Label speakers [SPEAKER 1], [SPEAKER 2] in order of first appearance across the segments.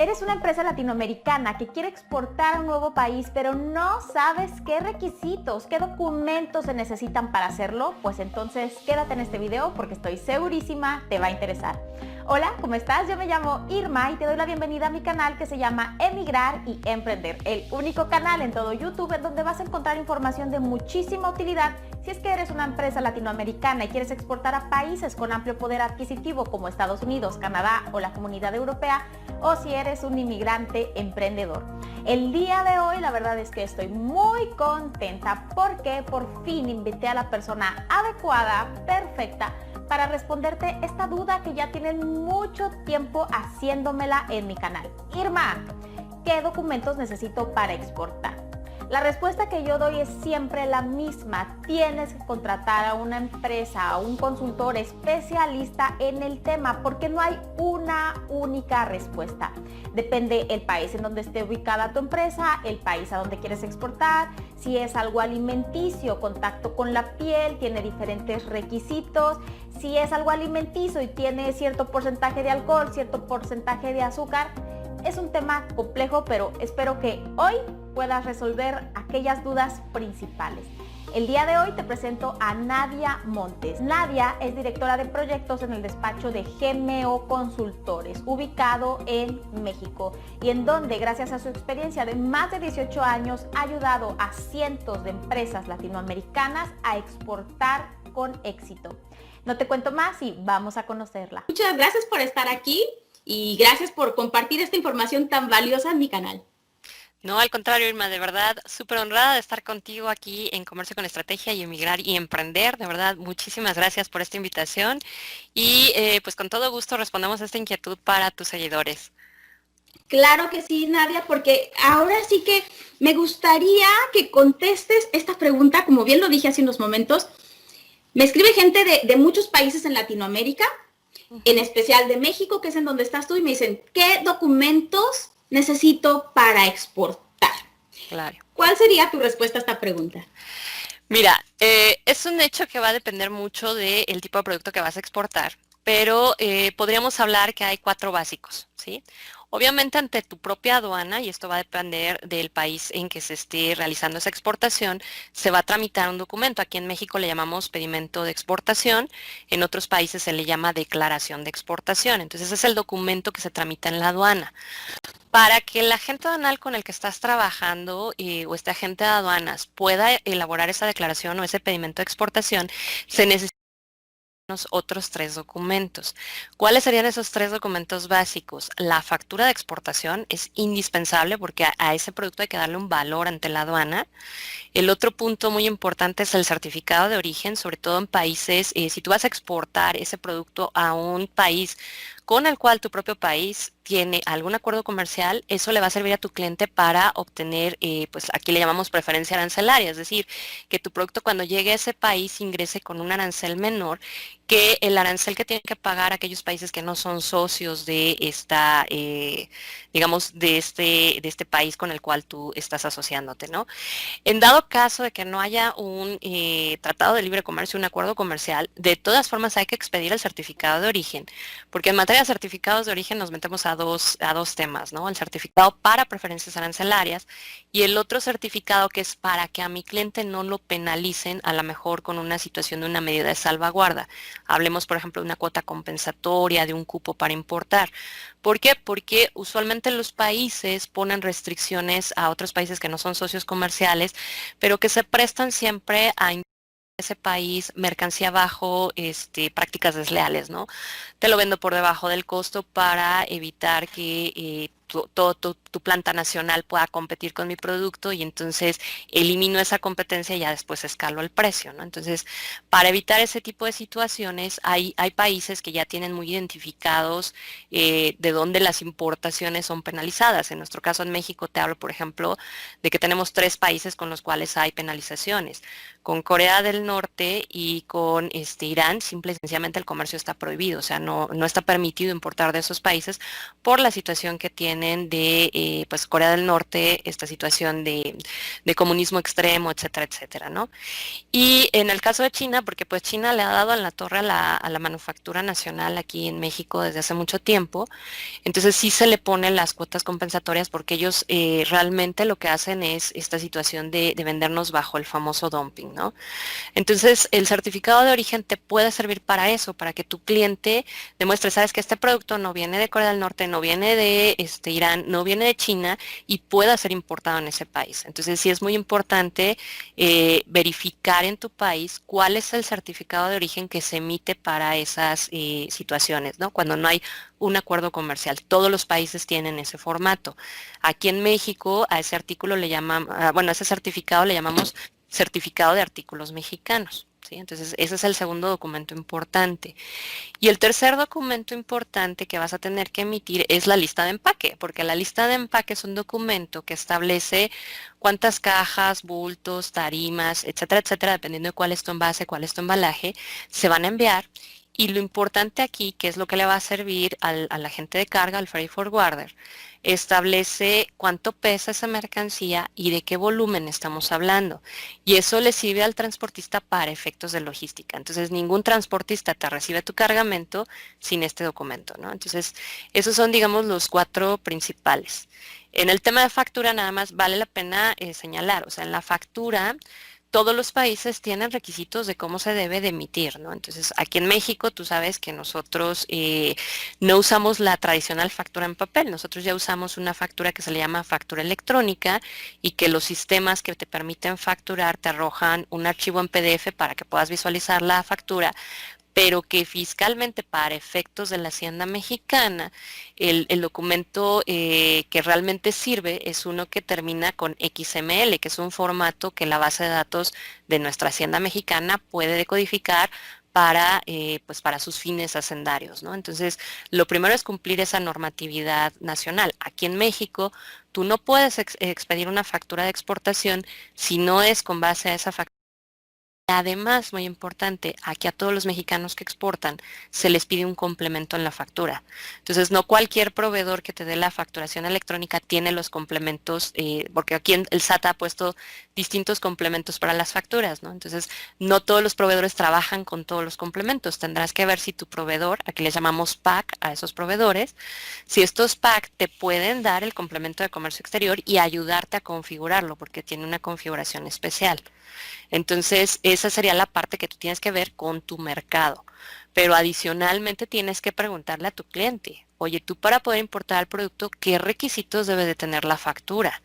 [SPEAKER 1] Eres una empresa latinoamericana que quiere exportar a un nuevo país, pero no sabes qué requisitos, qué documentos se necesitan para hacerlo. Pues entonces quédate en este video porque estoy segurísima te va a interesar. Hola, ¿cómo estás? Yo me llamo Irma y te doy la bienvenida a mi canal que se llama Emigrar y Emprender, el único canal en todo YouTube en donde vas a encontrar información de muchísima utilidad si es que eres una empresa latinoamericana y quieres exportar a países con amplio poder adquisitivo como Estados Unidos, Canadá o la Comunidad Europea, o si eres un inmigrante emprendedor. El día de hoy la verdad es que estoy muy contenta porque por fin invité a la persona adecuada, perfecta, para responderte esta duda que ya tienen mucho tiempo haciéndomela en mi canal. Irma, ¿qué documentos necesito para exportar? La respuesta que yo doy es siempre la misma. Tienes que contratar a una empresa, a un consultor especialista en el tema, porque no hay una única respuesta. Depende el país en donde esté ubicada tu empresa, el país a donde quieres exportar, si es algo alimenticio, contacto con la piel, tiene diferentes requisitos. Si es algo alimenticio y tiene cierto porcentaje de alcohol, cierto porcentaje de azúcar, es un tema complejo, pero espero que hoy puedas resolver aquellas dudas principales. El día de hoy te presento a Nadia Montes. Nadia es directora de proyectos en el despacho de GMO Consultores, ubicado en México, y en donde, gracias a su experiencia de más de 18 años, ha ayudado a cientos de empresas latinoamericanas a exportar con éxito. No te cuento más y vamos a conocerla.
[SPEAKER 2] Muchas gracias por estar aquí y gracias por compartir esta información tan valiosa en mi canal.
[SPEAKER 3] No, al contrario, Irma, de verdad, súper honrada de estar contigo aquí en Comercio con Estrategia y Emigrar y Emprender. De verdad, muchísimas gracias por esta invitación y pues con todo gusto respondemos a esta inquietud para tus seguidores.
[SPEAKER 2] Claro que sí, Nadia, porque ahora sí que me gustaría que contestes esta pregunta, como bien lo dije hace unos momentos. Me escribe gente de muchos países en Latinoamérica, en especial de México, que es en donde estás tú, y me dicen, ¿qué documentos necesito para exportar?
[SPEAKER 3] Claro.
[SPEAKER 2] ¿Cuál sería tu respuesta a esta pregunta?
[SPEAKER 3] Mira, es un hecho que va a depender mucho del tipo de producto que vas a exportar, pero podríamos hablar que hay 4 básicos, ¿sí? Obviamente ante tu propia aduana, y esto va a depender del país en que se esté realizando esa exportación, se va a tramitar un documento. Aquí en México le llamamos pedimento de exportación, en otros países se le llama declaración de exportación. Entonces ese es el documento que se tramita en la aduana. Para que el agente aduanal con el que estás trabajando o este agente de aduanas pueda elaborar esa declaración o ese pedimento de exportación, se necesitan otros 3 documentos. ¿Cuáles serían esos 3 documentos básicos? La factura de exportación es indispensable porque a ese producto hay que darle un valor ante la aduana. El otro punto muy importante es el certificado de origen, sobre todo en países, si tú vas a exportar ese producto a un país con el cual tu propio país tiene algún acuerdo comercial, eso le va a servir a tu cliente para obtener, pues aquí le llamamos preferencia arancelaria, es decir, que tu producto cuando llegue a ese país ingrese con un arancel menor que el arancel que tienen que pagar aquellos países que no son socios de esta, digamos, de este país con el cual tú estás asociándote, ¿no? En dado caso de que no haya un tratado de libre comercio, un acuerdo comercial, de todas formas hay que expedir el certificado de origen, porque en materia de certificados de origen nos metemos a dos temas, ¿no? El certificado para preferencias arancelarias y el otro certificado que es para que a mi cliente no lo penalicen, a lo mejor con una situación de una medida de salvaguarda. Hablemos, por ejemplo, de una cuota compensatoria, de un cupo para importar. ¿Por qué? Porque usualmente los países ponen restricciones a otros países que no son socios comerciales, pero que se prestan siempre a ese país mercancía bajo prácticas desleales, ¿no? Te lo vendo por debajo del costo para evitar que tu planta nacional pueda competir con mi producto y entonces elimino esa competencia y ya después escalo el precio, ¿no? Entonces, para evitar ese tipo de situaciones, hay países que ya tienen muy identificados de dónde las importaciones son penalizadas. En nuestro caso en México te hablo, por ejemplo, de que tenemos 3 países con los cuales hay penalizaciones. Con Corea del Norte y con Irán, simple y sencillamente el comercio está prohibido, o sea, no está permitido importar de esos países por la situación que tiene vienen de pues Corea del Norte, esta situación de comunismo extremo, etcétera, etcétera, ¿no? Y en el caso de China, porque pues China le ha dado en la torre a la manufactura nacional aquí en México desde hace mucho tiempo, entonces sí se le ponen las cuotas compensatorias porque ellos realmente lo que hacen es esta situación de vendernos bajo el famoso dumping, ¿no? Entonces el certificado de origen te puede servir para eso, para que tu cliente demuestre, sabes que este producto no viene de Corea del Norte, no viene de Irán, no viene de China y pueda ser importado en ese país. Entonces sí es muy importante verificar en tu país cuál es el certificado de origen que se emite para esas situaciones, ¿no? Cuando no hay un acuerdo comercial. Todos los países tienen ese formato. Aquí en México a ese artículo le llamamos, bueno, a ese certificado le llamamos certificado de artículos mexicanos. ¿Sí? Entonces, ese es el segundo documento importante. Y el tercer documento importante que vas a tener que emitir es la lista de empaque, porque la lista de empaque es un documento que establece cuántas cajas, bultos, tarimas, etcétera, etcétera, dependiendo de cuál es tu envase, cuál es tu embalaje, se van a enviar. Y lo importante aquí, que es lo que le va a servir al agente de carga, al freight forwarder, establece cuánto pesa esa mercancía y de qué volumen estamos hablando. Y eso le sirve al transportista para efectos de logística. Entonces, ningún transportista te recibe tu cargamento sin este documento, ¿no? Entonces, esos son, digamos, los 4 principales. En el tema de factura, nada más vale la pena señalar, o sea, en la factura todos los países tienen requisitos de cómo se debe de emitir, ¿no? Entonces, aquí en México, tú sabes que nosotros no usamos la tradicional factura en papel, nosotros ya usamos una factura que se le llama factura electrónica y que los sistemas que te permiten facturar te arrojan un archivo en PDF para que puedas visualizar la factura, pero que fiscalmente para efectos de la Hacienda Mexicana, el documento que realmente sirve es uno que termina con XML, que es un formato que la base de datos de nuestra Hacienda Mexicana puede decodificar pues para sus fines hacendarios, ¿no? Entonces, lo primero es cumplir esa normatividad nacional. Aquí en México, tú no puedes expedir una factura de exportación si no es con base a esa factura. Además, muy importante, aquí a todos los mexicanos que exportan se les pide un complemento en la factura. Entonces, no cualquier proveedor que te dé la facturación electrónica tiene los complementos, porque aquí el SAT ha puesto distintos complementos para las facturas, ¿no? Entonces, no todos los proveedores trabajan con todos los complementos. Tendrás que ver si tu proveedor, aquí les llamamos PAC a esos proveedores, si estos PAC te pueden dar el complemento de comercio exterior y ayudarte a configurarlo, porque tiene una configuración especial. Entonces, esa sería la parte que tú tienes que ver con tu mercado. Pero adicionalmente tienes que preguntarle a tu cliente, oye, tú para poder importar el producto, ¿qué requisitos debe de tener la factura?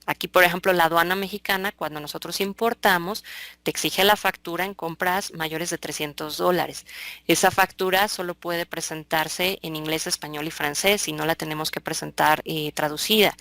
[SPEAKER 3] Aquí, por ejemplo, la aduana mexicana, cuando nosotros importamos, te exige la factura en compras mayores de $300. Esa factura solo puede presentarse en inglés, español y francés y no la tenemos que presentar traducida.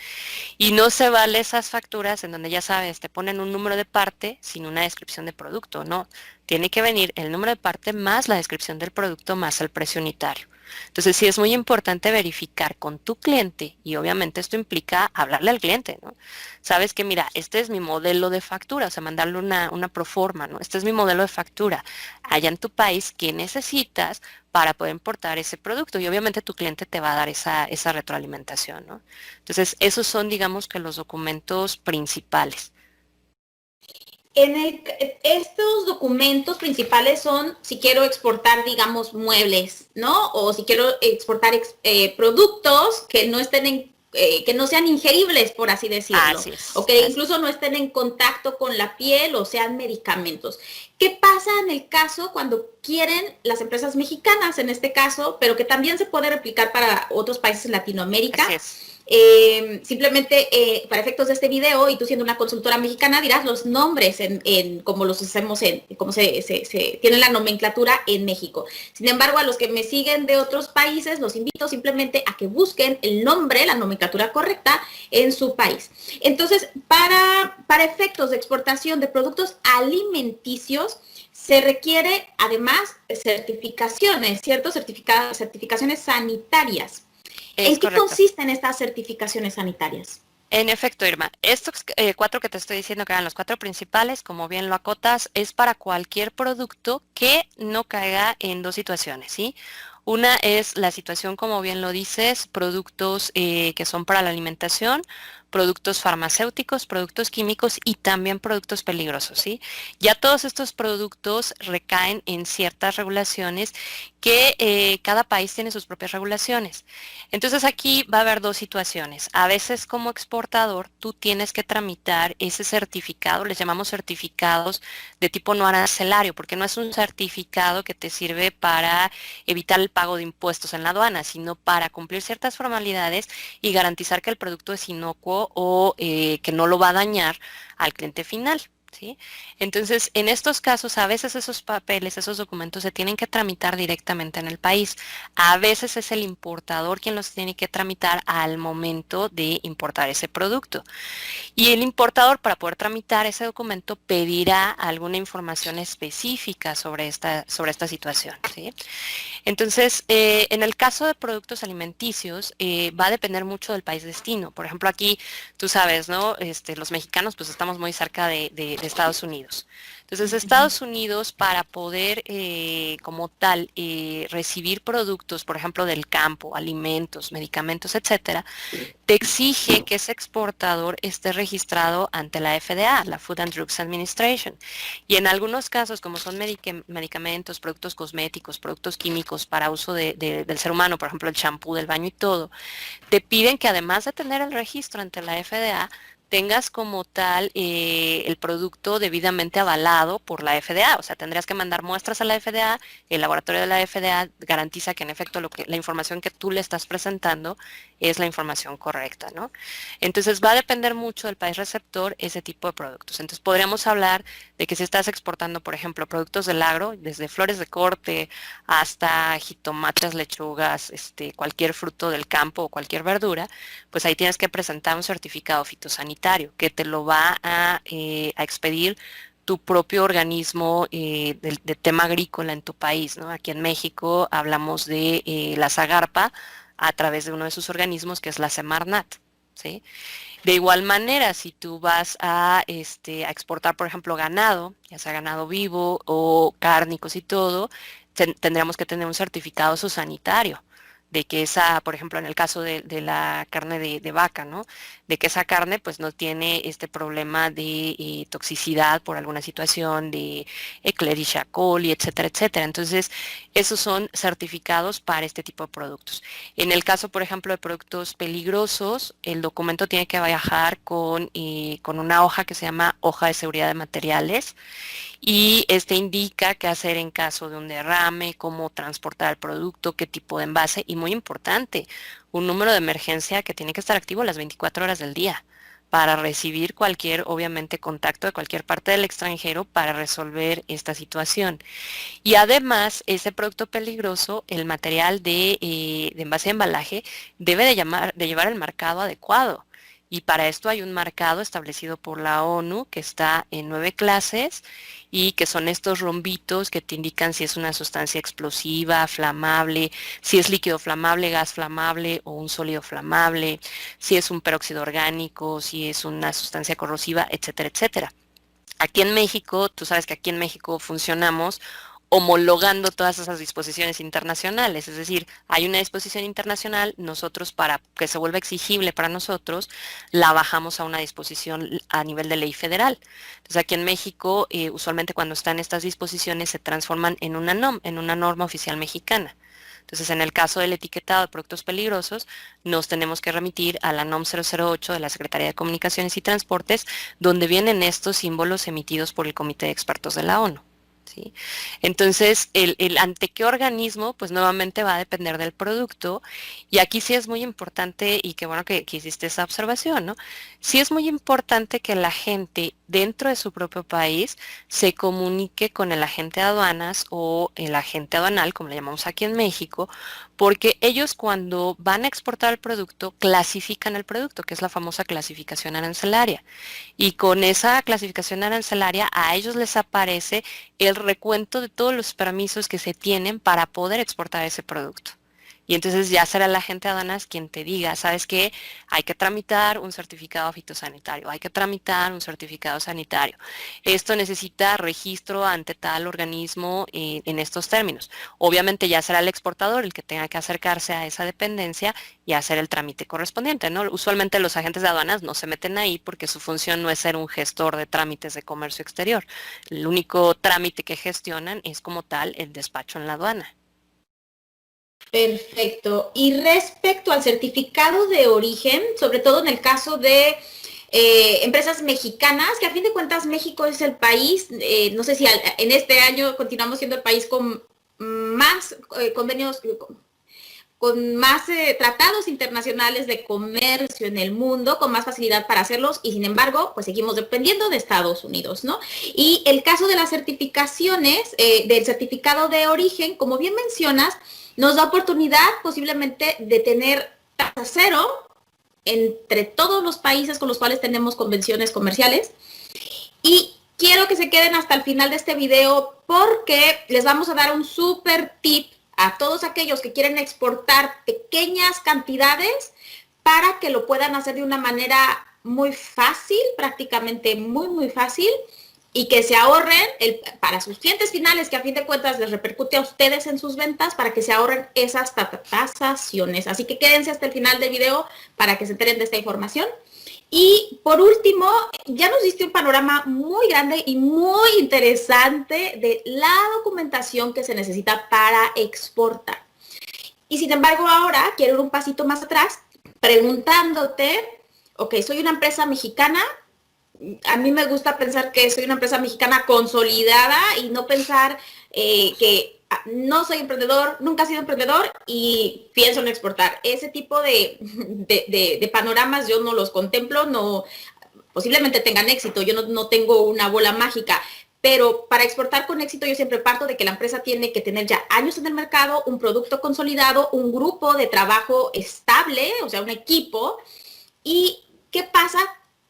[SPEAKER 3] Y no se vale esas facturas en donde ya sabes, te ponen un número de parte sin una descripción de producto, no. Tiene que venir el número de parte más la descripción del producto más el precio unitario. Entonces sí es muy importante verificar con tu cliente y obviamente esto implica hablarle al cliente, ¿no? Sabes que mira, este es mi modelo de factura, o sea, mandarle una proforma, ¿no? Este es mi modelo de factura. Allá en tu país, ¿qué necesitas para poder importar ese producto? Y obviamente tu cliente te va a dar esa retroalimentación, ¿no? Entonces, esos son, digamos, que los documentos principales.
[SPEAKER 2] Estos documentos principales son si quiero exportar, digamos, muebles, ¿no? O si quiero exportar productos que no estén que no sean ingeribles, por así decirlo.
[SPEAKER 3] Así es.
[SPEAKER 2] O que incluso no estén en contacto con la piel o sean medicamentos. ¿Qué pasa en el caso cuando quieren las empresas mexicanas, en este caso, pero que también se puede replicar para otros países de Latinoamérica?
[SPEAKER 3] Así es.
[SPEAKER 2] Simplemente para efectos de este video, y tú siendo una consultora mexicana dirás los nombres en como los hacemos como se tiene la nomenclatura en México. Sin embargo, a los que me siguen de otros países, los invito simplemente a que busquen el nombre, la nomenclatura correcta en su país. Entonces, para efectos de exportación de productos alimenticios, se requiere además certificaciones, ¿cierto? Certificaciones sanitarias. ¿En qué consisten estas certificaciones sanitarias?
[SPEAKER 3] En efecto, Irma, estos 4 que te estoy diciendo que eran los 4 principales, como bien lo acotas, es para cualquier producto que no caiga en 2 situaciones, ¿sí? Una es la situación, como bien lo dices, productos que son para la alimentación, productos farmacéuticos, productos químicos y también productos peligrosos, ¿sí? Ya todos estos productos recaen en ciertas regulaciones que cada país tiene sus propias regulaciones. Entonces aquí va a haber dos situaciones. A veces como exportador tú tienes que tramitar ese certificado, les llamamos certificados de tipo no arancelario, porque no es un certificado que te sirve para evitar el pago de impuestos en la aduana, sino para cumplir ciertas formalidades y garantizar que el producto es inocuo o que no lo va a dañar al cliente final. ¿Sí? Entonces, en estos casos, a veces esos papeles, esos documentos se tienen que tramitar directamente en el país. A veces es el importador quien los tiene que tramitar al momento de importar ese producto. Y el importador, para poder tramitar ese documento, pedirá alguna información específica sobre esta situación. ¿Sí? Entonces, en el caso de productos alimenticios, va a depender mucho del país destino. Por ejemplo, aquí, tú sabes, ¿no? Los mexicanos, pues estamos muy cerca de Estados Unidos. Entonces, Estados Unidos, para poder, como tal, recibir productos, por ejemplo, del campo, alimentos, medicamentos, etcétera, te exige que ese exportador esté registrado ante la FDA, la Food and Drugs Administration. Y en algunos casos, como son medicamentos, productos cosméticos, productos químicos para uso del ser humano, por ejemplo, el champú del baño y todo, te piden que además de tener el registro ante la FDA, tengas como tal el producto debidamente avalado por la FDA. O sea, tendrías que mandar muestras a la FDA, el laboratorio de la FDA garantiza que en efecto la información que tú le estás presentando es la información correcta, ¿no? Entonces va a depender mucho del país receptor ese tipo de productos. Entonces podríamos hablar de que si estás exportando, por ejemplo, productos del agro, desde flores de corte hasta jitomates, lechugas, cualquier fruto del campo o cualquier verdura, pues ahí tienes que presentar un certificado fitosanitario que te lo va a expedir tu propio organismo de tema agrícola en tu país, ¿no? Aquí en México hablamos de la Zagarpa a través de uno de sus organismos que es la Semarnat, ¿sí? De igual manera, si tú vas a exportar, por ejemplo, ganado, ya sea ganado vivo o cárnicos y todo, tendríamos que tener un certificado zoosanitario de que esa, por ejemplo, en el caso de la carne de vaca, ¿no? De que esa carne pues no tiene este problema de toxicidad por alguna situación de Escherichia coli, etcétera, etcétera. Entonces, esos son certificados para este tipo de productos. En el caso, por ejemplo, de productos peligrosos, el documento tiene que viajar con una hoja que se llama hoja de seguridad de materiales y este indica qué hacer en caso de un derrame, cómo transportar el producto, qué tipo de envase y muy importante, un número de emergencia que tiene que estar activo las 24 horas del día para recibir cualquier, obviamente, contacto de cualquier parte del extranjero para resolver esta situación. Y además, ese producto peligroso, el material de envase de embalaje, debe de llevar el marcado adecuado. Y para esto hay un marcado establecido por la ONU que está en 9 clases y que son estos rombitos que te indican si es una sustancia explosiva, flamable, si es líquido flamable, gas flamable o un sólido flamable, si es un peróxido orgánico, si es una sustancia corrosiva, etcétera, etcétera. Aquí en México, tú sabes que aquí en México funcionamos homologando todas esas disposiciones internacionales, es decir, hay una disposición internacional, nosotros para que se vuelva exigible para nosotros, la bajamos a una disposición a nivel de ley federal. Entonces aquí en México, usualmente cuando están estas disposiciones se transforman en una en una norma oficial mexicana. Entonces, en el caso del etiquetado de productos peligrosos, nos tenemos que remitir a la NOM 008 de la Secretaría de Comunicaciones y Transportes, donde vienen estos símbolos emitidos por el Comité de Expertos de la ONU. ¿Sí? Entonces, el ante qué organismo, pues nuevamente va a depender del producto. Y aquí sí es muy importante, y qué bueno que hiciste esa observación, ¿no? Sí es muy importante que la gente dentro de su propio país se comunique con el agente de aduanas o el agente aduanal, como le llamamos aquí en México, porque ellos cuando van a exportar el producto, clasifican el producto, que es la famosa clasificación arancelaria. Y con esa clasificación arancelaria a ellos les aparece el recuento de todos los permisos que se tienen para poder exportar ese producto. Y entonces ya será la gente de aduanas quien te diga, ¿sabes qué? Hay que tramitar un certificado fitosanitario, hay que tramitar un certificado sanitario. Esto necesita registro ante tal organismo en estos términos. Obviamente ya será el exportador el que tenga que acercarse a esa dependencia y hacer el trámite correspondiente, ¿no? Usualmente los agentes de aduanas no se meten ahí porque su función no es ser un gestor de trámites de comercio exterior. El único trámite que gestionan es como tal el despacho en la aduana.
[SPEAKER 2] Perfecto. Y respecto al certificado de origen, sobre todo en el caso de empresas mexicanas, que a fin de cuentas México es el país, no sé si en este año continuamos siendo el país con más convenios, con más tratados internacionales de comercio en el mundo, con más facilidad para hacerlos, y sin embargo, pues seguimos dependiendo de Estados Unidos, ¿no? Y el caso de las certificaciones, del certificado de origen, como bien mencionas, nos da oportunidad posiblemente de tener tasa cero entre todos los países con los cuales tenemos convenciones comerciales. Y quiero que se queden hasta el final de este video porque les vamos a dar un súper tip a todos aquellos que quieren exportar pequeñas cantidades para que lo puedan hacer de una manera muy fácil, prácticamente muy fácil, y que se ahorren para sus clientes finales, que a fin de cuentas les repercute a ustedes en sus ventas, para que se ahorren esas tasaciones. Así que quédense hasta el final del video para que se enteren de esta información. Y por último, ya nos diste un panorama muy grande y muy interesante de la documentación que se necesita para exportar. Y sin embargo, ahora quiero ir un pasito más atrás preguntándote, ok, soy una empresa mexicana, a mí me gusta pensar que soy una empresa mexicana consolidada y no pensar que no soy emprendedor, nunca he sido emprendedor y pienso en exportar. Ese tipo de panoramas yo no los contemplo, no, posiblemente tengan éxito, yo no tengo una bola mágica, pero para exportar con éxito yo siempre parto de que la empresa tiene que tener ya años en el mercado, un producto consolidado, un grupo de trabajo estable, o sea, un equipo. ¿Y qué pasa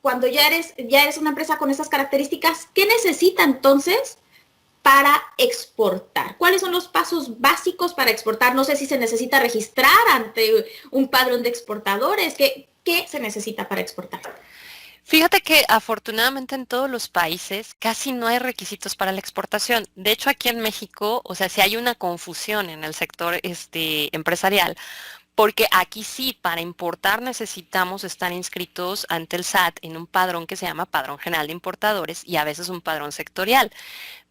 [SPEAKER 2] cuando ya eres una empresa con esas características? ¿Qué necesita entonces para exportar? ¿Cuáles son los pasos básicos para exportar? No sé si se necesita registrar ante un padrón de exportadores. ¿Qué se necesita para exportar?
[SPEAKER 3] Fíjate que afortunadamente en todos los países casi no hay requisitos para la exportación. De hecho, aquí en México, o sea, si hay una confusión en el sector empresarial, porque aquí sí, para importar necesitamos estar inscritos ante el SAT en un padrón que se llama Padrón General de Importadores y a veces un padrón sectorial.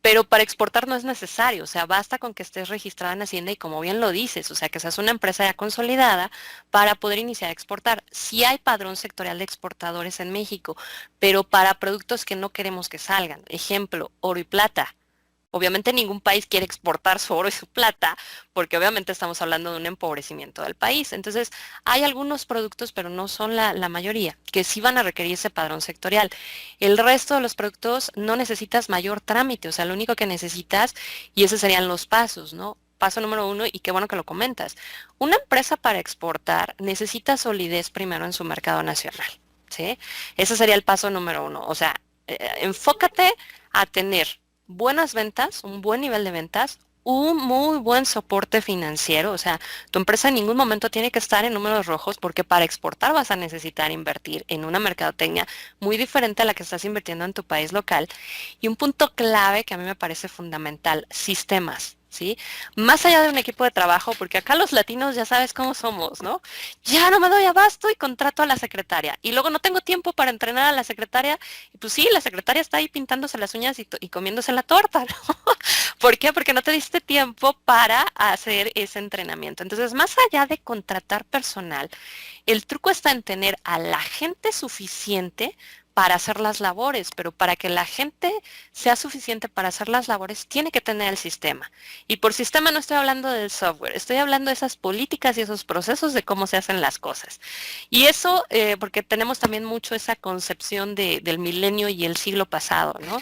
[SPEAKER 3] Pero para exportar no es necesario, o sea, basta con que estés registrada en Hacienda y como bien lo dices, o sea, que seas una empresa ya consolidada para poder iniciar a exportar. Sí hay padrón sectorial de exportadores en México, pero para productos que no queremos que salgan. Ejemplo, oro y plata. Obviamente ningún país quiere exportar su oro y su plata, porque obviamente estamos hablando de un empobrecimiento del país. Entonces, hay algunos productos, pero no son la mayoría, que sí van a requerir ese padrón sectorial. El resto de los productos no necesitas mayor trámite, o sea, lo único que necesitas, y esos serían los pasos, ¿no? Paso número 1, y qué bueno que lo comentas. Una empresa para exportar necesita solidez primero en su mercado nacional, ¿sí? Ese sería el paso número 1. O sea, enfócate a tener buenas ventas, un buen nivel de ventas, un muy buen soporte financiero, o sea, tu empresa en ningún momento tiene que estar en números rojos porque para exportar vas a necesitar invertir en una mercadotecnia muy diferente a la que estás invirtiendo en tu país local. Y un punto clave que a mí me parece fundamental, sistemas. ¿Sí? Más allá de un equipo de trabajo, porque acá los latinos ya sabes cómo somos, ¿no? Ya no me doy abasto y contrato a la secretaria. Y luego no tengo tiempo para entrenar a la secretaria. Y pues sí, la secretaria está ahí pintándose las uñas y comiéndose la torta, ¿no? ¿Por qué? Porque no te diste tiempo para hacer ese entrenamiento. Entonces, más allá de contratar personal, el truco está en tener a la gente suficiente para hacer las labores, pero para que la gente sea suficiente para hacer las labores, tiene que tener el sistema. Y por sistema no estoy hablando del software, estoy hablando de esas políticas y esos procesos de cómo se hacen las cosas. Y eso, porque tenemos también mucho esa concepción del milenio y el siglo pasado, ¿no?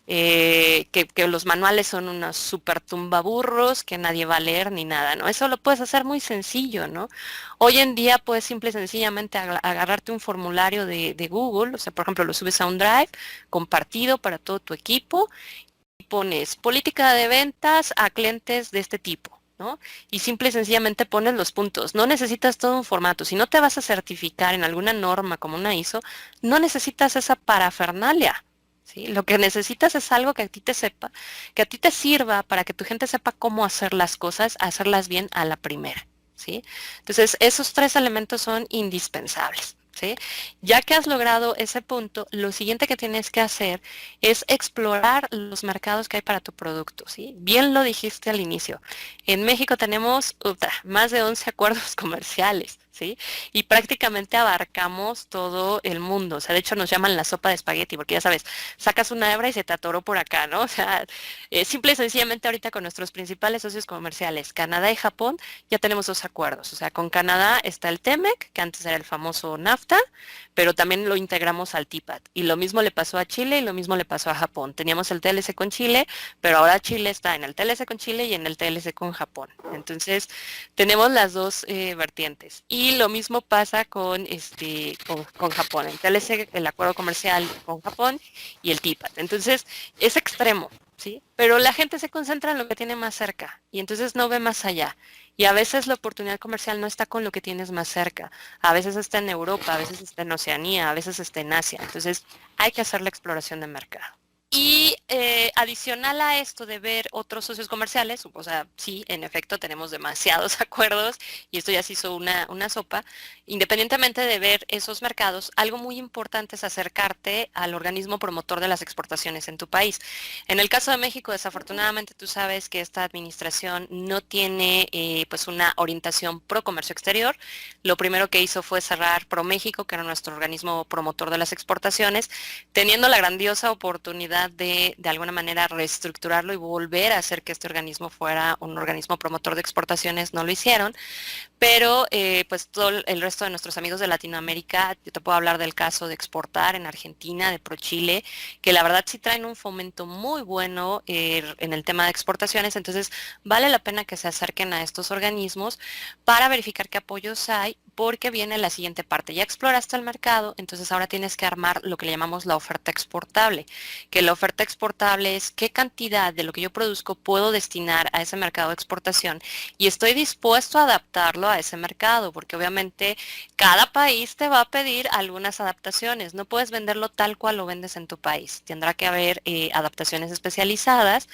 [SPEAKER 3] Que los manuales son unos super tumbaburros que nadie va a leer ni nada, ¿no? Eso lo puedes hacer muy sencillo, ¿no? Hoy en día puedes simple y sencillamente agarrarte un formulario de Google, o sea, por ejemplo, lo subes a un Drive compartido para todo tu equipo y pones política de ventas a clientes de este tipo. ¿no? Y simple y sencillamente pones los puntos. No necesitas todo un formato. Si no te vas a certificar en alguna norma como una ISO, no necesitas esa parafernalia. ¿Sí? Lo que necesitas es algo que a ti te sepa, que a ti te sirva para que tu gente sepa cómo hacer las cosas, hacerlas bien a la primera. ¿Sí? Entonces, esos 3 elementos son indispensables. ¿Sí? Ya que has logrado ese punto, lo siguiente que tienes que hacer es explorar los mercados que hay para tu producto. ¿Sí? Bien lo dijiste al inicio. En México tenemos más de 11 acuerdos comerciales. ¿Sí? Y prácticamente abarcamos todo el mundo. O sea, de hecho nos llaman la sopa de espagueti, porque ya sabes, sacas una hebra y se te atoró por acá, ¿no? O sea, simple y sencillamente ahorita con nuestros principales socios comerciales, Canadá y Japón, ya tenemos 2 acuerdos. O sea, con Canadá está el TEMEC, que antes era el famoso NAFTA, pero también lo integramos al TIPAT. Y lo mismo le pasó a Chile y lo mismo le pasó a Japón. Teníamos el TLC con Chile, pero ahora Chile está en el TLC con Chile y en el TLC con Japón. Entonces, tenemos las dos vertientes. Y lo mismo pasa con Japón. El TLC, el acuerdo comercial con Japón y el TIPAT. Entonces, es extremo. ¿Sí? Pero la gente se concentra en lo que tiene más cerca y entonces no ve más allá. Y a veces la oportunidad comercial no está con lo que tienes más cerca. A veces está en Europa, a veces está en Oceanía, a veces está en Asia. Entonces hay que hacer la exploración de mercado. Y adicional a esto de ver otros socios comerciales, o sea, sí, en efecto tenemos demasiados acuerdos y esto ya se hizo una sopa. Independientemente de ver esos mercados, algo muy importante es acercarte al organismo promotor de las exportaciones en tu país. En el caso de México, desafortunadamente tú sabes que esta administración no tiene pues una orientación pro comercio exterior. Lo primero que hizo fue cerrar ProMéxico, que era nuestro organismo promotor de las exportaciones, teniendo la grandiosa oportunidad de alguna manera reestructurarlo y volver a hacer que este organismo fuera un organismo promotor de exportaciones, no lo hicieron. Pero pues todo el resto de nuestros amigos de Latinoamérica, yo te puedo hablar del caso de Exportar en Argentina, de ProChile, que la verdad sí traen un fomento muy bueno en el tema de exportaciones, entonces vale la pena que se acerquen a estos organismos para verificar qué apoyos hay, porque viene la siguiente parte. Ya exploraste el mercado, entonces ahora tienes que armar lo que le llamamos la oferta exportable, que la oferta exportable es qué cantidad de lo que yo produzco puedo destinar a ese mercado de exportación y estoy dispuesto a adaptarlo a ese mercado, porque obviamente cada país te va a pedir algunas adaptaciones. No puedes venderlo tal cual lo vendes en tu país. Tendrá que haber adaptaciones especializadas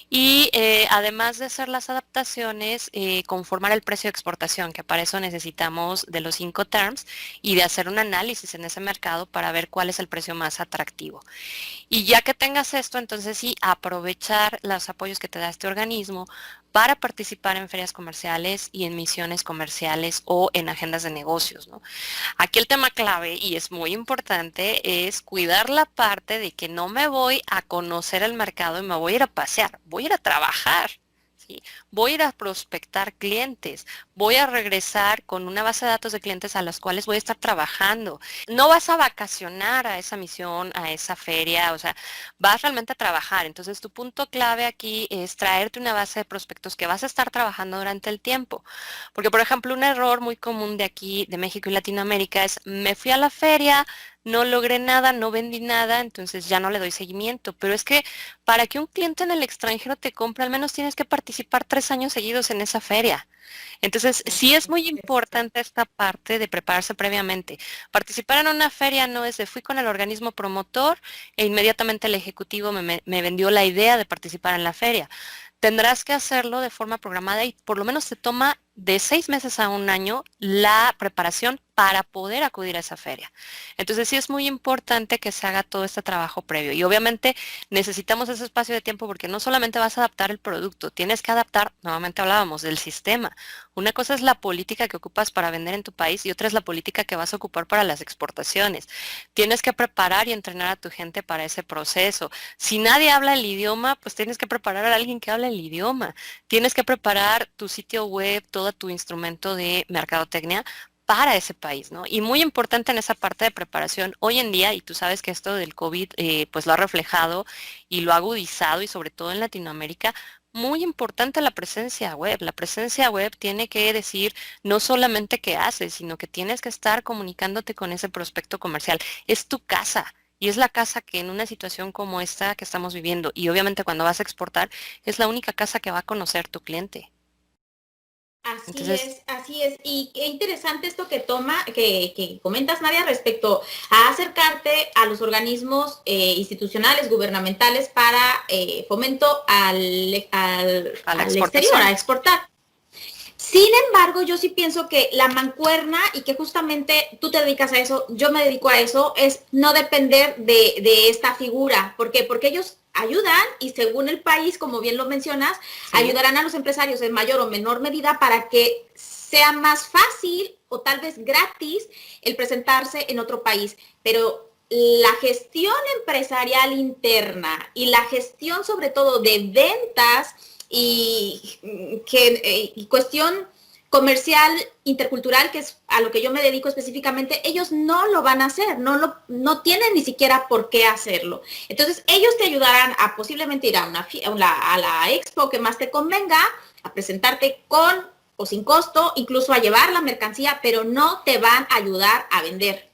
[SPEAKER 3] y además de hacer las adaptaciones, conformar el precio de exportación, que para eso necesitamos de los Incoterms y de hacer un análisis en ese mercado para ver cuál es el precio más atractivo. Y ya que tengas esto, entonces sí, aprovechar los apoyos que te da este organismo para participar en ferias comerciales y en misiones comerciales o en agendas de negocios, ¿no? Aquí el tema clave, y es muy importante, es cuidar la parte de que no me voy a conocer el mercado y me voy a ir a pasear, voy a ir a trabajar. ¿Sí? Voy a ir a prospectar clientes, voy a regresar con una base de datos de clientes a los cuales voy a estar trabajando. No vas a vacacionar a esa misión, a esa feria, o sea, vas realmente a trabajar. Entonces, tu punto clave aquí es traerte una base de prospectos que vas a estar trabajando durante el tiempo. Porque, por ejemplo, un error muy común de aquí, de México y Latinoamérica es, me fui a la feria, no logré nada, no vendí nada, entonces ya no le doy seguimiento. Pero es que para que un cliente en el extranjero te compre, al menos tienes que participar 3 años seguidos en esa feria. Entonces, sí es muy importante esta parte de prepararse previamente. Participar en una feria no es de fui con el organismo promotor e inmediatamente el ejecutivo me vendió la idea de participar en la feria. Tendrás que hacerlo de forma programada y por lo menos te toma de 6 meses a un año la preparación para poder acudir a esa feria. Entonces sí es muy importante que se haga todo este trabajo previo y obviamente necesitamos ese espacio de tiempo porque no solamente vas a adaptar el producto, tienes que adaptar, nuevamente hablábamos del sistema. Una cosa es la política que ocupas para vender en tu país y otra es la política que vas a ocupar para las exportaciones. Tienes que preparar y entrenar a tu gente para ese proceso. Si nadie habla el idioma, pues tienes que preparar a alguien que hable el idioma. Tienes que preparar tu sitio web, todo tu instrumento de mercadotecnia para ese país, ¿no? Y muy importante en esa parte de preparación, hoy en día, y tú sabes que esto del COVID pues lo ha reflejado y lo ha agudizado y sobre todo en Latinoamérica, muy importante la presencia web. La presencia web tiene que decir no solamente qué haces, sino que tienes que estar comunicándote con ese prospecto comercial. Es tu casa. Y es la casa que en una situación como esta que estamos viviendo, y obviamente cuando vas a exportar, es la única casa que va a conocer tu cliente. Entonces,
[SPEAKER 2] así es. Y qué interesante esto que comentas, Nadia, respecto a acercarte a los organismos institucionales, gubernamentales para fomento
[SPEAKER 3] a la
[SPEAKER 2] al exterior,
[SPEAKER 3] exportación.
[SPEAKER 2] a exportar. Sin embargo, yo sí pienso que la mancuerna y que justamente tú te dedicas a eso, yo me dedico a eso, es no depender de esta figura. ¿Por qué? Porque ellos ayudan y según el país, como bien lo mencionas,
[SPEAKER 3] Sí.
[SPEAKER 2] ayudarán a los empresarios en mayor o menor medida para que sea más fácil o tal vez gratis el presentarse en otro país. Pero la gestión empresarial interna y la gestión sobre todo de ventas y cuestión comercial intercultural, que es a lo que yo me dedico específicamente, ellos no lo van a hacer, no tienen ni siquiera por qué hacerlo. Entonces, ellos te ayudarán a posiblemente ir a la expo que más te convenga, a presentarte con o sin costo, incluso a llevar la mercancía, pero no te van a ayudar a vender.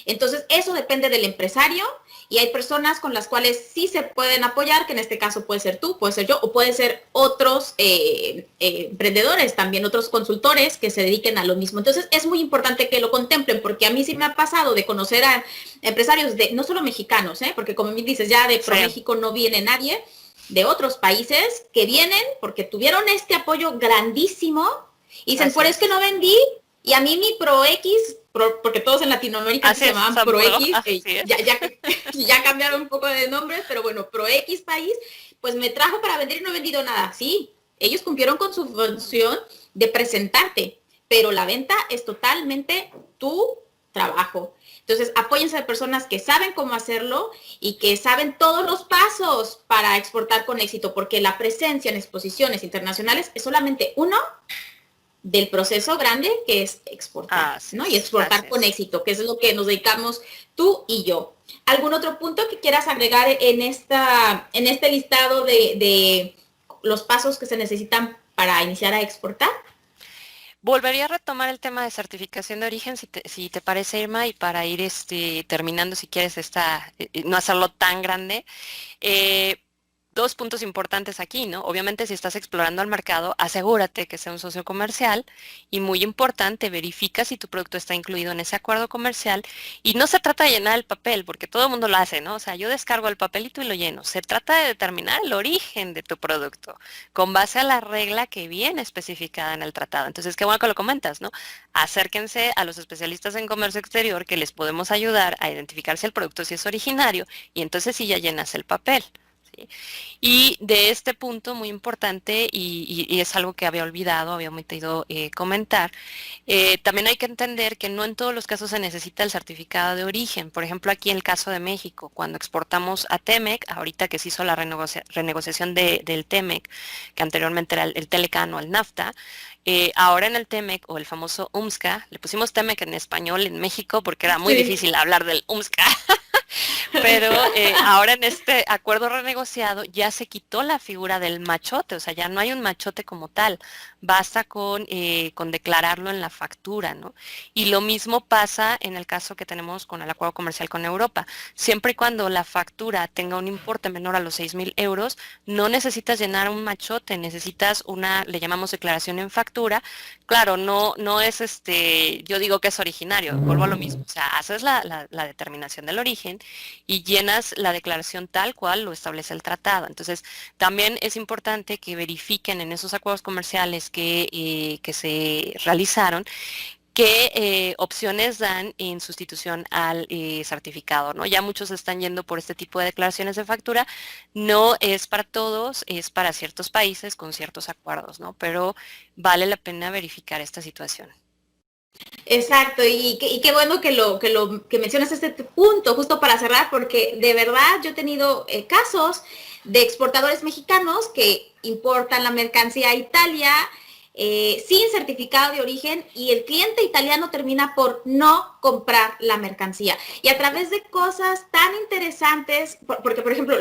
[SPEAKER 2] Entonces, eso depende del empresario y hay personas con las cuales sí se pueden apoyar, que en este caso puede ser tú, puede ser yo, o pueden ser otros emprendedores, también otros consultores que se dediquen a lo mismo. Entonces, es muy importante que lo contemplen, porque a mí sí me ha pasado de conocer a empresarios no solo mexicanos, porque como me dices, ya de ProMéxico no viene nadie, de otros países que vienen porque tuvieron este apoyo grandísimo y dicen, por es que no vendí, y a mí mi ProX, porque todos en Latinoamérica se llamaban ProX, ya cambiaron un poco de nombre, pero bueno, ProX país, pues me trajo para vender y no he vendido nada. Sí, ellos cumplieron con su función de presentarte, pero la venta es totalmente tu trabajo. Entonces, apóyense de personas que saben cómo hacerlo y que saben todos los pasos para exportar con éxito, porque la presencia en exposiciones internacionales es solamente uno del proceso grande que es exportar, ¿no? Y exportar con éxito, que es lo que nos dedicamos tú y yo. ¿Algún otro punto que quieras agregar en este listado de los pasos que se necesitan para iniciar a exportar?
[SPEAKER 3] Volvería a retomar el tema de certificación de origen, si te parece, Irma, y para ir terminando, si quieres, no hacerlo tan grande. Dos puntos importantes aquí, ¿no? Obviamente, si estás explorando el mercado, asegúrate que sea un socio comercial y muy importante, verifica si tu producto está incluido en ese acuerdo comercial y no se trata de llenar el papel, porque todo el mundo lo hace, ¿no? O sea, yo descargo el papelito y lo lleno. Se trata de determinar el origen de tu producto con base a la regla que viene especificada en el tratado. Entonces, qué bueno que lo comentas, ¿no? Acérquense a los especialistas en comercio exterior que les podemos ayudar a identificar si el producto sí es originario y entonces sí ya llenas el papel. ¿Sí? Y de este punto muy importante, y es algo que había olvidado, había omitido comentar, también hay que entender que no en todos los casos se necesita el certificado de origen. Por ejemplo, aquí en el caso de México, cuando exportamos a Temec, ahorita que se hizo la renegociación del Temec, que anteriormente era el Telecan o el NAFTA, ahora en el Temec o el famoso UMSCA, le pusimos Temec en español en México porque era muy difícil hablar del UMSCA. Pero ahora en este acuerdo renegociado ya se quitó la figura del machote, o sea, ya no hay un machote como tal, basta con declararlo en la factura, ¿no? Y lo mismo pasa en el caso que tenemos con el acuerdo comercial con Europa. Siempre y cuando la factura tenga un importe menor a los 6,000 euros, no necesitas llenar un machote, necesitas le llamamos declaración en factura. Claro, no es yo digo que es originario, vuelvo a lo mismo, o sea, haces la determinación del origen y llenas la declaración tal cual lo establece el tratado. Entonces, también es importante que verifiquen en esos acuerdos comerciales que se realizaron qué opciones dan en sustitución al certificado, ¿no? Ya muchos están yendo por este tipo de declaraciones de factura. No es para todos, es para ciertos países con ciertos acuerdos, ¿no? Pero vale la pena verificar esta situación.
[SPEAKER 2] Exacto, y qué bueno que mencionas este punto, justo para cerrar, porque de verdad yo he tenido casos de exportadores mexicanos que importan la mercancía a Italia sin certificado de origen y el cliente italiano termina por no comprar la mercancía. Y a través de cosas tan interesantes, porque por ejemplo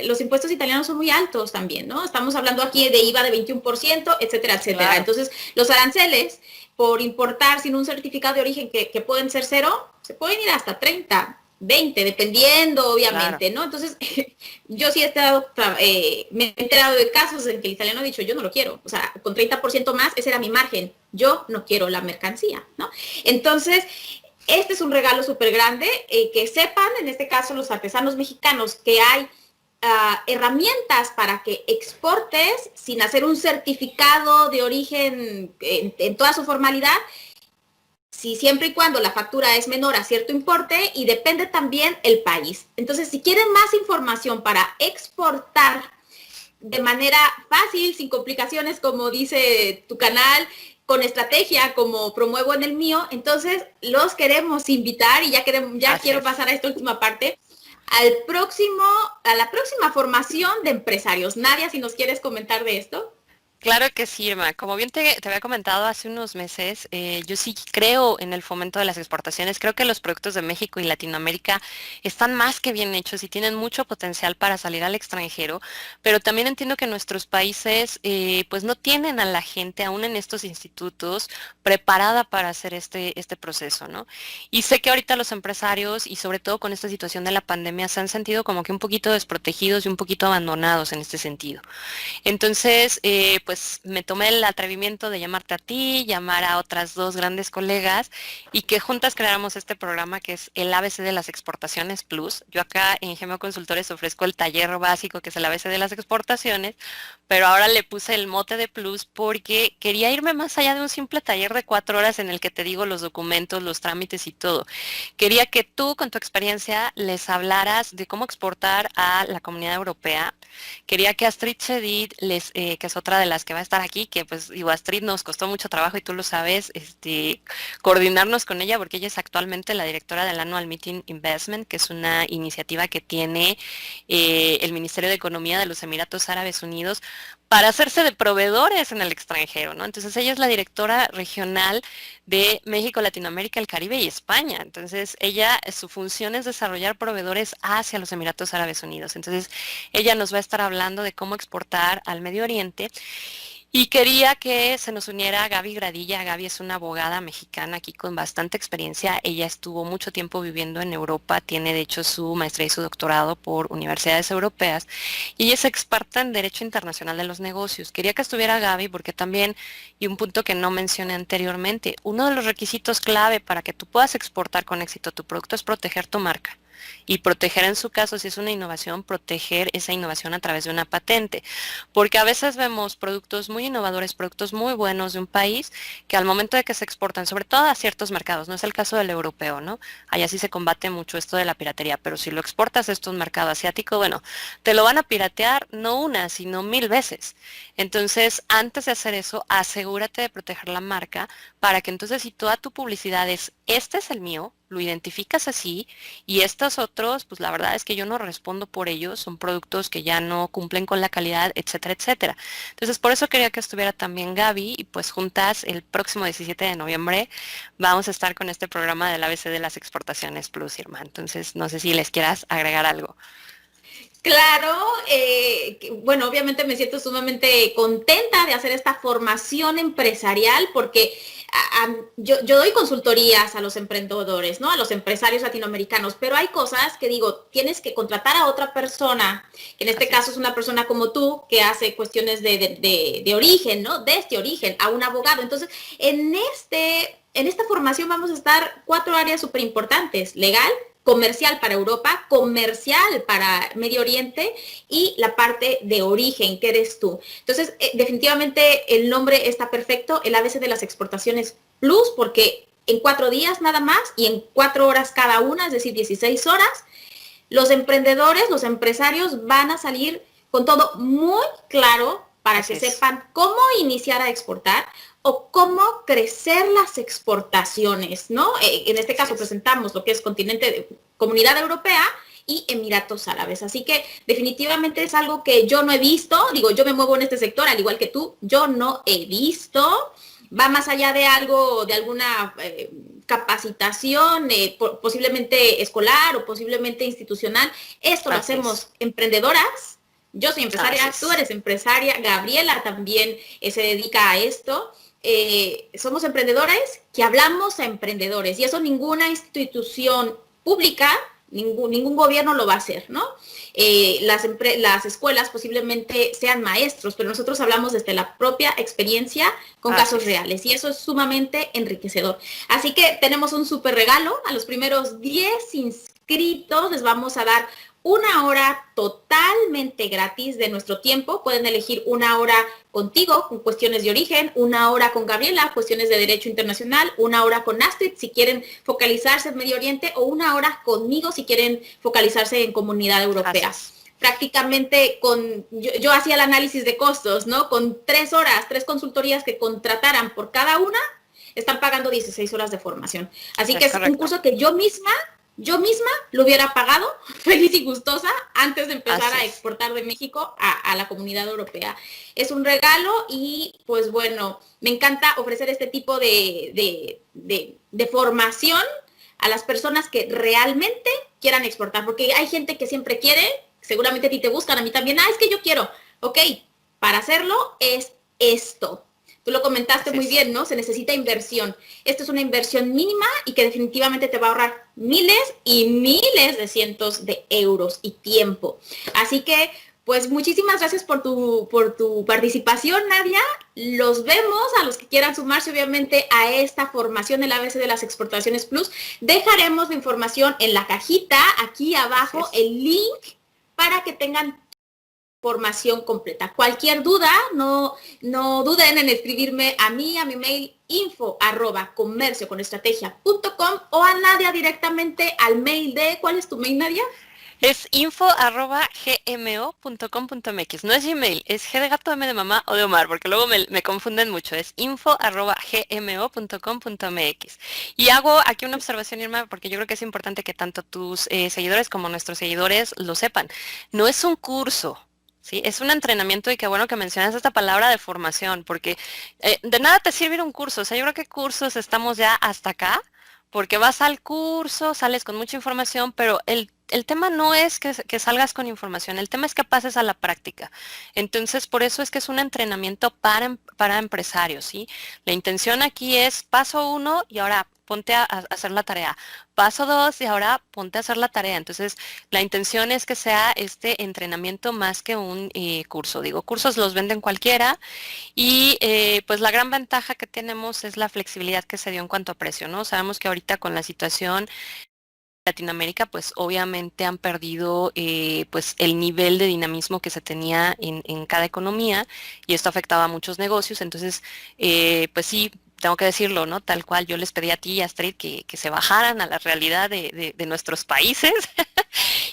[SPEAKER 2] los impuestos italianos son muy altos también, ¿no? Estamos hablando aquí de IVA de 21%, etcétera, etcétera. Claro. Entonces los aranceles por importar sin un certificado de origen que pueden ser 0, se pueden ir hasta 30, 20, dependiendo, obviamente,
[SPEAKER 3] Claro.
[SPEAKER 2] ¿no? Entonces, yo sí he estado, me he enterado de casos en que el italiano ha dicho, yo no lo quiero, o sea, con 30% más, ese era mi margen, yo no quiero la mercancía, ¿no? Entonces, este es un regalo súper grande, que sepan, en este caso, los artesanos mexicanos, que hay herramientas para que exportes sin hacer un certificado de origen en toda su formalidad, si siempre y cuando la factura es menor a cierto importe, y depende también el país. Entonces, si quieren más información para exportar de manera fácil, sin complicaciones, como dice tu canal, con estrategia, como promuevo en el mío, entonces los queremos invitar, y ya
[SPEAKER 3] Así
[SPEAKER 2] quiero
[SPEAKER 3] es.
[SPEAKER 2] pasar a esta última parte, a la próxima formación de empresarios. Nadia, si nos quieres comentar de esto.
[SPEAKER 3] Claro que sí, Irma. Como bien te había comentado hace unos meses, yo sí creo en el fomento de las exportaciones. Creo que los productos de México y Latinoamérica están más que bien hechos y tienen mucho potencial para salir al extranjero, pero también entiendo que nuestros países pues no tienen a la gente, aún en estos institutos, preparada para hacer este proceso, ¿no? Y sé que ahorita los empresarios, y sobre todo con esta situación de la pandemia, se han sentido como que un poquito desprotegidos y un poquito abandonados en este sentido. Entonces, pues me tomé el atrevimiento de llamarte a ti, llamar a otras dos grandes colegas y que juntas creáramos este programa que es el ABC de las Exportaciones Plus. Yo acá en Gemio Consultores ofrezco el taller básico que es el ABC de las exportaciones, pero ahora le puse el mote de Plus porque quería irme más allá de un simple taller de 4 horas en el que te digo los documentos, los trámites y todo. Quería que tú, con tu experiencia, les hablaras de cómo exportar a la Comunidad Europea. Quería que Astrid Chedid, que es otra de las que va a estar aquí, que pues digo, Astrid nos costó mucho trabajo y tú lo sabes, coordinarnos con ella porque ella es actualmente la directora del Annual Meeting Investment, que es una iniciativa que tiene el Ministerio de Economía de los Emiratos Árabes Unidos para hacerse de proveedores en el extranjero, ¿no? Entonces ella es la directora regional de México, Latinoamérica, el Caribe y España. Entonces ella, su función es desarrollar proveedores hacia los Emiratos Árabes Unidos. Entonces ella nos va a estar hablando de cómo exportar al Medio Oriente. Y quería que se nos uniera Gaby Gradilla. Gaby es una abogada mexicana aquí con bastante experiencia. Ella estuvo mucho tiempo viviendo en Europa, tiene de hecho su maestría y su doctorado por universidades europeas y ella es experta en Derecho Internacional de los Negocios. Quería que estuviera Gaby porque también, y un punto que no mencioné anteriormente, uno de los requisitos clave para que tú puedas exportar con éxito tu producto es proteger tu marca. Y proteger en su caso, si es una innovación, proteger esa innovación a través de una patente. Porque a veces vemos productos muy innovadores, productos muy buenos de un país que al momento de que se exportan, sobre todo a ciertos mercados, no es el caso del europeo, ¿no? Allá sí se combate mucho esto de la piratería, pero si lo exportas a estos mercados asiáticos, bueno, te lo van a piratear no una, sino 1000 veces. Entonces, antes de hacer eso, asegúrate de proteger la marca para que entonces si toda tu publicidad es, este es el mío, lo identificas así y estos otros, pues la verdad es que yo no respondo por ellos, son productos que ya no cumplen con la calidad, etcétera, etcétera. Entonces, por eso quería que estuviera también Gaby y pues juntas el próximo 17 de noviembre vamos a estar con este programa del ABC de las Exportaciones Plus, Irma. Entonces, no sé si les quieras agregar algo.
[SPEAKER 2] Claro, bueno, obviamente me siento sumamente contenta de hacer esta formación empresarial porque yo doy consultorías a los emprendedores, ¿no? A los empresarios latinoamericanos, pero hay cosas que digo, tienes que contratar a otra persona, que en este
[SPEAKER 3] Así es.
[SPEAKER 2] caso es una persona como tú, que hace cuestiones de origen, ¿no? De este origen, a un abogado. Entonces, en esta formación vamos a estar 4 áreas súper importantes: legal, comercial para Europa, comercial para Medio Oriente y la parte de origen, que eres tú. Entonces, definitivamente el nombre está perfecto, el ABC de las Exportaciones Plus, porque en 4 días nada más y en 4 horas cada una, es decir, 16 horas, los emprendedores, los empresarios van a salir con todo muy claro para
[SPEAKER 3] Así
[SPEAKER 2] que
[SPEAKER 3] es.
[SPEAKER 2] sepan cómo iniciar a exportar o cómo crecer las exportaciones, ¿no? En este
[SPEAKER 3] Así
[SPEAKER 2] caso
[SPEAKER 3] es.
[SPEAKER 2] presentamos lo que es Comunidad Europea y Emiratos Árabes. Así que definitivamente es algo que yo no he visto. Digo, yo me muevo en este sector, al igual que tú, yo no he visto. Va más allá de algo, de alguna capacitación, posiblemente escolar o posiblemente institucional. Esto lo
[SPEAKER 3] Así es.
[SPEAKER 2] hacemos emprendedoras. Yo soy
[SPEAKER 3] Así
[SPEAKER 2] empresaria, tú
[SPEAKER 3] es.
[SPEAKER 2] eres empresaria, Gabriela también se dedica a esto. Somos emprendedores que hablamos a emprendedores y eso ninguna institución pública ningún gobierno lo va a hacer, ¿no? Las escuelas posiblemente sean maestros, pero nosotros hablamos desde la propia experiencia con casos reales y eso es sumamente enriquecedor. Así que tenemos un súper regalo. A los primeros 10 inscritos les vamos a dar una hora totalmente gratis de nuestro tiempo. Pueden elegir una hora contigo con cuestiones de origen, una hora con Gabriela, cuestiones de derecho internacional, una hora con Astrid si quieren focalizarse en Medio Oriente o una hora conmigo si quieren focalizarse en Comunidad Europea. Prácticamente yo hacía el análisis de costos, ¿no? Con 3 horas, 3 consultorías que contrataran por cada una, están pagando 16 horas de formación. Así que es un curso que yo misma lo hubiera pagado feliz y gustosa antes de empezar a exportar de México a la Comunidad Europea. Es un regalo y pues bueno, me encanta ofrecer este tipo de formación a las personas que realmente quieran exportar, porque hay gente que siempre quiere, seguramente a ti te buscan, a mí también, es que yo quiero, ok, para hacerlo es esto. Tú lo comentaste muy bien, ¿no? Se necesita inversión. Esto es una inversión mínima y que definitivamente te va a ahorrar miles y miles de cientos de euros y tiempo. Así que, pues, muchísimas gracias por tu participación, Nadia. Los vemos a los que quieran sumarse, obviamente, a esta formación del ABC de las Exportaciones Plus. Dejaremos la información en la cajita, aquí abajo, el link para que tengan formación completa. Cualquier duda, no duden en escribirme a mí, a mi mail info@comercioconestrategia.com o a Nadia directamente al mail de, ¿cuál es tu mail, Nadia?
[SPEAKER 3] Es info@gmo.com.mx. No es Gmail, es G de gato, M de mamá o de Omar, porque luego me confunden mucho. Es info@gmo.com.mx. Y hago aquí una observación, Irma, porque yo creo que es importante que tanto tus seguidores como nuestros seguidores lo sepan. No es un curso. Sí, es un entrenamiento y qué bueno que mencionas esta palabra de formación, porque de nada te sirve ir a un curso. O sea, yo creo que cursos estamos ya hasta acá, porque vas al curso, sales con mucha información, pero el tema no es que salgas con información, el tema es que pases a la práctica. Entonces, por eso es que es un entrenamiento para empresarios, ¿sí? La intención aquí es paso 1 y ahora ponte a hacer la tarea. Paso 2 y ahora ponte a hacer la tarea. Entonces, la intención es que sea este entrenamiento más que un curso. Digo, cursos los venden cualquiera y pues la gran ventaja que tenemos es la flexibilidad que se dio en cuanto a precio, ¿no? Sabemos que ahorita con la situación Latinoamérica, pues obviamente han perdido pues el nivel de dinamismo que se tenía en cada economía y esto afectaba a muchos negocios. Entonces, pues sí, tengo que decirlo, ¿no? Tal cual yo les pedí a ti y a Astrid que se bajaran a la realidad de nuestros países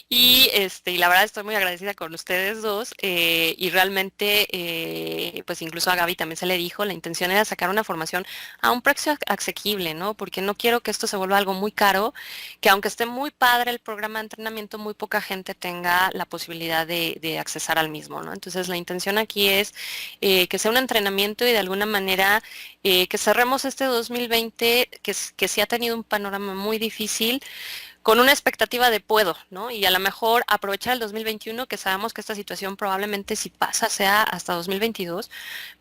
[SPEAKER 3] y la verdad estoy muy agradecida con ustedes dos y realmente pues incluso a Gaby también se le dijo, la intención era sacar una formación a un precio asequible, ¿no? Porque no quiero que esto se vuelva algo muy caro, que aunque esté muy padre el programa de entrenamiento, muy poca gente tenga la posibilidad de accesar al mismo, ¿no? Entonces la intención aquí es que sea un entrenamiento y de alguna manera que cerremos este 2020, que sí ha tenido un panorama muy difícil, con una expectativa de puedo, ¿no? Y a lo mejor aprovechar el 2021, que sabemos que esta situación probablemente si pasa sea hasta 2022,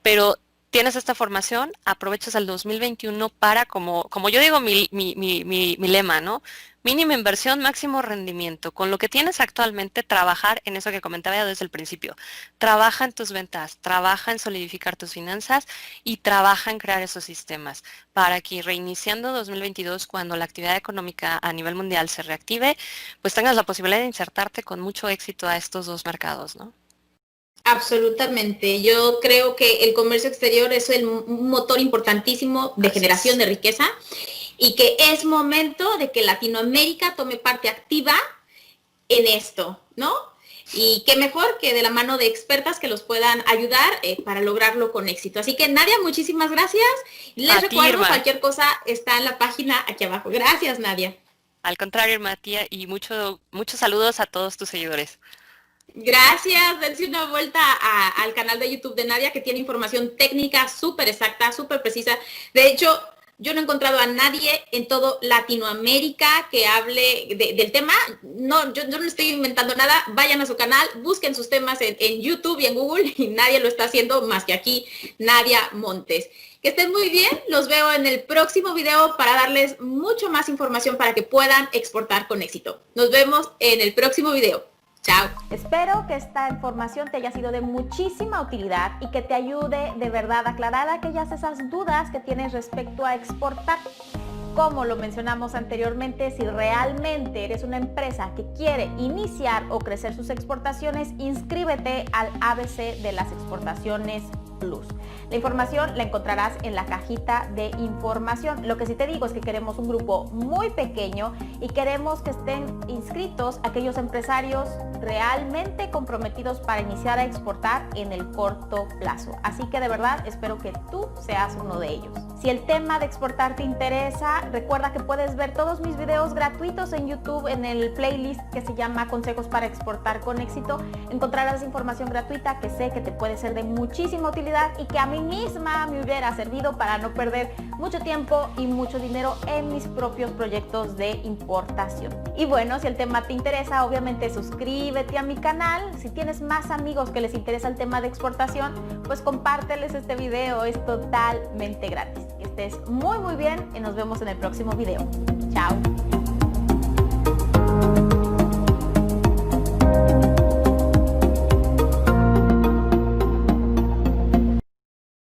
[SPEAKER 3] pero tienes esta formación, aprovechas el 2021 para, como yo digo mi lema, ¿no? Mínima inversión, máximo rendimiento. Con lo que tienes actualmente, trabajar en eso que comentaba ya desde el principio. Trabaja en tus ventas, trabaja en solidificar tus finanzas y trabaja en crear esos sistemas para que reiniciando 2022, cuando la actividad económica a nivel mundial se reactive, pues tengas la posibilidad de insertarte con mucho éxito a estos dos mercados, ¿no?
[SPEAKER 2] Absolutamente. Yo creo que el comercio exterior es un motor importantísimo de generación de riqueza y que es momento de que Latinoamérica tome parte activa en esto, ¿no? Y qué mejor que de la mano de expertas que los puedan ayudar para lograrlo con éxito. Así que Nadia, muchísimas gracias. Les recuerdo, cualquier cosa está en la página aquí abajo. Gracias, Nadia.
[SPEAKER 3] Al contrario, Irma, tía, y muchos saludos a todos tus seguidores.
[SPEAKER 2] Gracias, dense una vuelta al canal de YouTube de Nadia que tiene información técnica súper exacta, súper precisa. De hecho, Yo no he encontrado a nadie en todo Latinoamérica que hable del tema. No, yo no estoy inventando nada. Vayan a su canal, busquen sus temas en YouTube y en Google y nadie lo está haciendo más que aquí, Nadia Montes. Que estén muy bien. Los veo en el próximo video para darles mucho más información para que puedan exportar con éxito. Nos vemos en el próximo video. Chao.
[SPEAKER 1] Espero que esta información te haya sido de muchísima utilidad y que te ayude de verdad a aclarar aquellas esas dudas que tienes respecto a exportar. Como lo mencionamos anteriormente, si realmente eres una empresa que quiere iniciar o crecer sus exportaciones, inscríbete al ABC de las exportaciones Plus. La información la encontrarás en la cajita de información. Lo que sí te digo es que queremos un grupo muy pequeño y queremos que estén inscritos aquellos empresarios realmente comprometidos para iniciar a exportar en el corto plazo. Así que de verdad espero que tú seas uno de ellos. Si el tema de exportar te interesa, recuerda que puedes ver todos mis videos gratuitos en YouTube en el playlist que se llama Consejos para exportar con éxito. Encontrarás información gratuita que sé que te puede ser de muchísima utilidad y que a mí misma me hubiera servido para no perder mucho tiempo y mucho dinero en mis propios proyectos de importación. Y bueno, si el tema te interesa, obviamente suscríbete a mi canal. Si tienes más amigos que les interesa el tema de exportación, pues compárteles este video, es totalmente gratis. Que estés muy bien y nos vemos en el próximo video. Chao.